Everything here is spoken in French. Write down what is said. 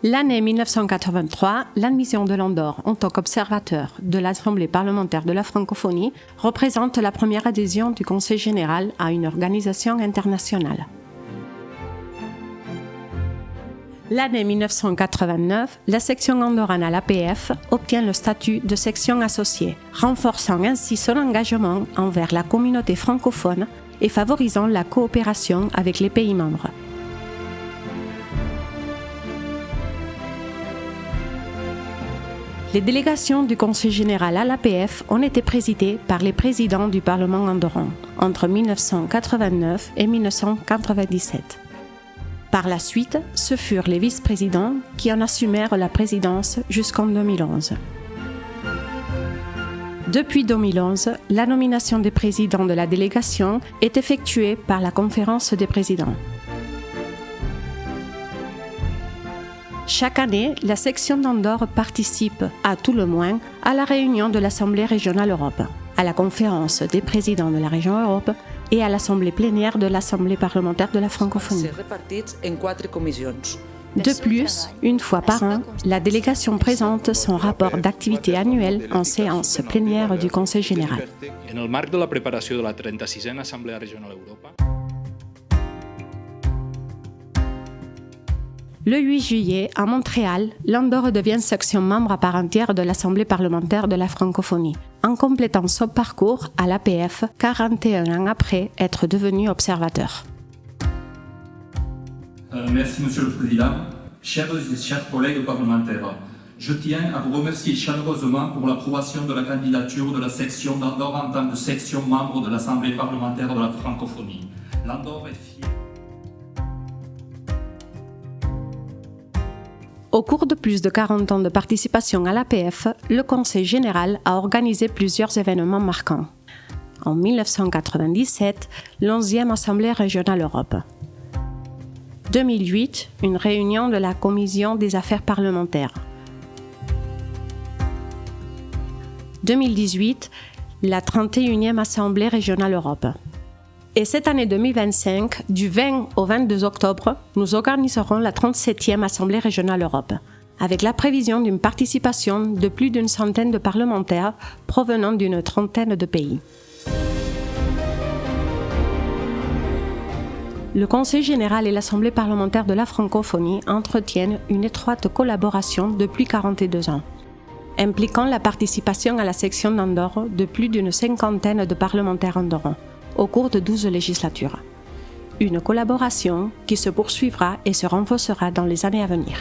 L'année 1983, l'admission de l'Andorre en tant qu'observateur de l'Assemblée parlementaire de la francophonie représente la première adhésion du Conseil général à une organisation internationale. L'année 1989, la section andorrane à l'APF obtient le statut de section associée, renforçant ainsi son engagement envers la communauté francophone et favorisant la coopération avec les pays membres. Les délégations du Conseil général à l'APF ont été présidées par les présidents du Parlement andorran entre 1989 et 1997. Par la suite, ce furent les vice-présidents qui en assumèrent la présidence jusqu'en 2011. Depuis 2011, la nomination des présidents de la délégation est effectuée par la conférence des présidents. Chaque année, la section d'Andorre participe, à tout le moins, à la réunion de l'Assemblée régionale Europe, à la conférence des présidents de la région Europe et à l'Assemblée plénière de l'Assemblée parlementaire de la francophonie. De plus, une fois par an, la délégation présente son rapport d'activité annuel en séance plénière du Conseil général. En el marc de la preparació de la 36a Assemblea Regional Europa. Le 8 juillet, à Montréal, l'Andorre devient section membre à part entière de l'Assemblée parlementaire de la francophonie, en complétant son parcours à l'APF 41 ans après être devenu observateur. Merci Monsieur le Président. Chers et chers collègues parlementaires, je tiens à vous remercier chaleureusement pour l'approbation de la candidature de la section d'Andorre en tant que section membre de l'Assemblée parlementaire de la francophonie. L'Andorre est fière. Au cours de plus de 40 ans de participation à l'APF, le Conseil général a organisé plusieurs événements marquants. En 1997, l'11e Assemblée régionale Europe. 2008, une réunion de la Commission des affaires parlementaires. 2018, la 31e Assemblée régionale Europe. Et cette année 2025, du 20 au 22 octobre, nous organiserons la 37e Assemblée régionale Europe, avec la prévision d'une participation de plus d'une centaine de parlementaires provenant d'une trentaine de pays. Le Conseil général et l'Assemblée parlementaire de la francophonie entretiennent une étroite collaboration depuis 42 ans, impliquant la participation à la section d'Andorre de plus d'une cinquantaine de parlementaires andorrans, au cours de 12 législatures. Une collaboration qui se poursuivra et se renforcera dans les années à venir.